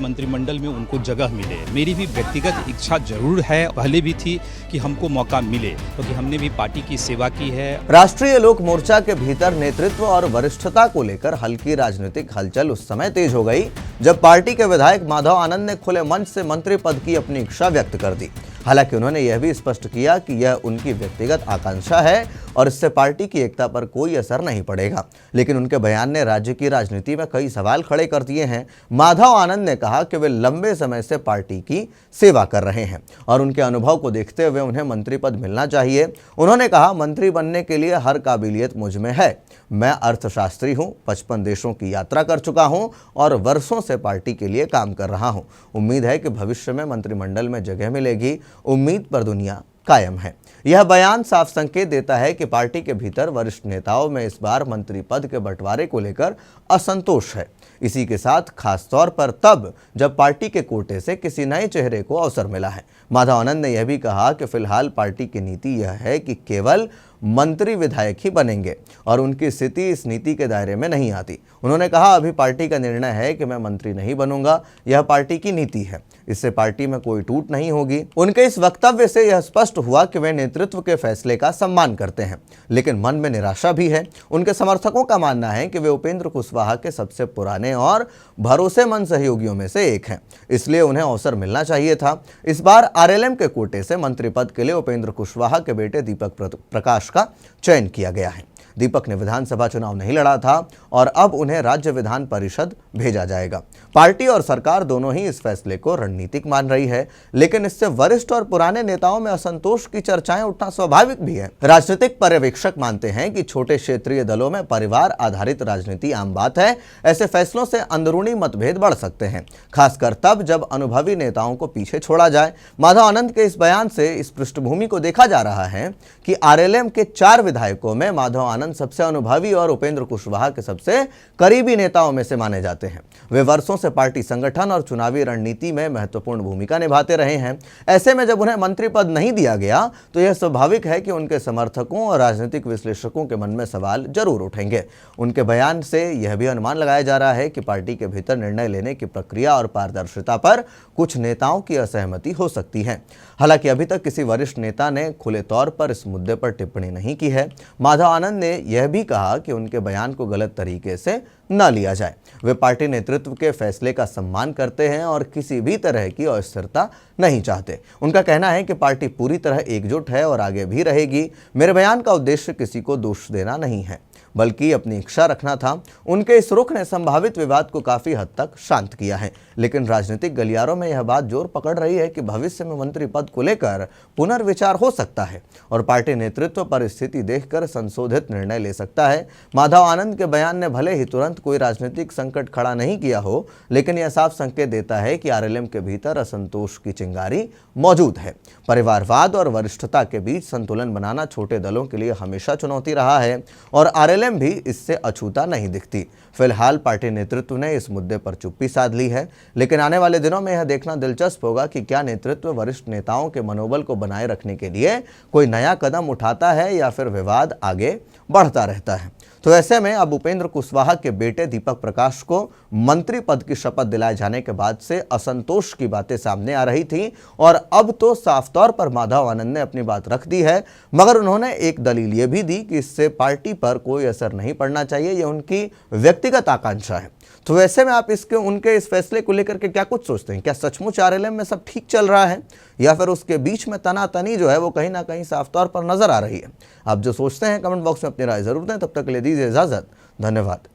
मंत्रिमंडल में उनको जगह मिले। मेरी भी व्यक्तिगत इच्छा जरूर है, पहले भी थी कि हमको मौका मिले, क्योंकि हमने भी पार्टी की सेवा की है। राष्ट्रीय लोक मोर्चा के भीतर नेतृत्व और वरिष्ठता को लेकर हल्की राजनीतिक हलचल उस समय तेज हो गई जब पार्टी के विधायक माधव आनंद ने खुले मंच से मंत्री पद की अपनी इच्छा व्यक्त कर दी। हालांकि उन्होंने यह भी स्पष्ट किया कि यह उनकी व्यक्तिगत आकांक्षा है और इससे पार्टी की एकता पर कोई असर नहीं पड़ेगा। लेकिन उनके बयान ने राज्य की राजनीति में कई सवाल खड़े कर दिए हैं। माधव आनंद ने कहा कि वे लंबे समय से पार्टी की सेवा कर रहे हैं और उनके अनुभव को देखते हुए उन्हें मंत्री पद मिलना चाहिए। उन्होंने कहा, मंत्री बनने के लिए हर काबिलियत मुझ में है। मैं अर्थशास्त्री हूं, 55 देशों की यात्रा कर चुका हूं और वर्षों से पार्टी के लिए काम कर रहा हूं। उम्मीद है कि भविष्य में मंत्रिमंडल में जगह मिलेगी। उम्मीद पर दुनिया कायम है। यह बयान साफ संकेत देता है कि पार्टी के भीतर वरिष्ठ नेताओं में इस बार मंत्री पद के बंटवारे को लेकर असंतोष है। इसी के साथ खास तौर पर तब जब पार्टी के कोटे से किसी नए चेहरे को अवसर मिला है। माधव आनंद ने यह भी कहा कि फिलहाल पार्टी की नीति यह है कि केवल मंत्री विधायक ही बनेंगे और उनकी स्थिति इस नीति के दायरे में नहीं आती। उन्होंने कहा, अभी पार्टी का निर्णय है कि मैं मंत्री नहीं बनूंगा, यह पार्टी की नीति है, इससे पार्टी में कोई टूट नहीं होगी। उनके इस वक्तव्य से यह स्पष्ट हुआ कि वे नेतृत्व के फैसले का सम्मान करते हैं, लेकिन मन में निराशा भी है। उनके समर्थकों का मानना है कि वे उपेंद्र कुशवाहा के सबसे पुराने और भरोसेमंद सहयोगियों में से एक हैं, इसलिए उन्हें अवसर मिलना चाहिए था। इस बार आरएलएम के कोटे से मंत्री पद के लिए उपेंद्र कुशवाहा के बेटे दीपक प्रकाश का चयन किया गया है। दीपक ने विधानसभा चुनाव नहीं लड़ा था और अब उन्हें राज्य विधान परिषद भेजा जाएगा। पार्टी और सरकार दोनों ही इस फैसले को रणनीतिक मान रही है, लेकिन इससे वरिष्ठ और पुराने नेताओं में असंतोष की चर्चाएं उठना स्वाभाविक भी है। राजनीतिक पर्यवेक्षक मानते हैं कि छोटे क्षेत्रीय दलों में परिवार आधारित राजनीति आम बात है। ऐसे फैसलों से अंदरूनी मतभेद बढ़ सकते हैं, खासकर तब जब अनुभवी नेताओं को पीछे छोड़ा जाए। माधव आनंद के इस बयान से इस पृष्ठभूमि को देखा जा रहा है कि आरएलएम के 4 विधायकों में माधव आनंद सबसे अनुभवी और उपेंद्र कुशवाहा के सबसे करीबी नेताओं में से माने जाते हैं। वे वर्षों से पार्टी संगठन और चुनावी रणनीति में महत्वपूर्ण भूमिका निभाते रहे हैं। ऐसे में जब उन्हें मंत्री पद नहीं दिया गया तो यह स्वाभाविक है कि उनके समर्थकों और राजनीतिक विश्लेषकों के मन में सवाल जरूर उठेंगे। उनके बयान से यह भी अनुमान लगाया जा रहा है कि पार्टी के भीतर निर्णय लेने की प्रक्रिया और पारदर्शिता पर कुछ नेताओं की असहमति हो सकती है। हालांकि अभी तक किसी वरिष्ठ नेता ने खुले तौर पर इस मुद्दे पर टिप्पणी नहीं की है। माधव आनंद ने यह भी कहा कि उनके बयान को गलत तरीके से न लिया जाए। वे पार्टी नेतृत्व के फैसले का सम्मान करते हैं और किसी भी तरह की अस्थिरता नहीं चाहते। उनका कहना है कि पार्टी पूरी तरह एकजुट है और आगे भी रहेगी। मेरे बयान का उद्देश्य किसी को दोष देना नहीं है, बल्कि अपनी इच्छा रखना था। उनके इस रुख ने संभावित विवाद को काफी हद तक शांत किया है, लेकिन राजनीतिक गलियारों में यह बात जोर पकड़ रही है कि भविष्य में मंत्री पद को लेकर पुनर्विचार हो सकता है और पार्टी नेतृत्व परिस्थिति देखकर संशोधित निर्णय ले सकता है। माधव आनंद के बयान ने भले ही तुरंत कोई राजनीतिक संकट खड़ा नहीं किया हो, लेकिन यह साफ संकेत देता है कि आरएलएम के भीतर असंतोष की चिंगारी मौजूद है। परिवारवाद और वरिष्ठता के बीच संतुलन बनाना छोटे दलों के लिए हमेशा चुनौती रहा है और आरएलएम भी इससे अछूता नहीं दिखती। फिलहाल पार्टी नेतृत्व ने इस मुद्दे पर चुप्पी साध ली है, लेकिन आने वाले दिनों में यह देखना दिलचस्प होगा कि क्या नेतृत्व वरिष्ठ नेताओं के मनोबल को बनाए रखने के लिए कोई नया कदम उठाता है या फिर विवाद आगे बढ़ता रहता है। तो ऐसे में अब उपेंद्र कुशवाहा के बेटे दीपक प्रकाश को मंत्री पद की शपथ दिलाए जाने के बाद से असंतोष की बातें सामने आ रही थी और अब तो साफ तौर पर माधव आनंद ने अपनी बात रख दी है, मगर उन्होंने एक दलील ये भी दी कि इससे पार्टी पर कोई असर नहीं पड़ना चाहिए, यह उनकी व्यक्तिगत आकांक्षा है। तो वैसे में आप उनके इस फैसले को लेकर के क्या कुछ सोचते हैं? क्या सचमुच आरएलएम में सब ठीक चल रहा है या फिर उसके बीच में तनातनी जो है वो कहीं ना कहीं साफ तौर पर नजर आ रही है? आप जो सोचते हैं कमेंट बॉक्स में अपनी राय जरूर दें। तब तक के लिए दीजिए इजाजत। धन्यवाद।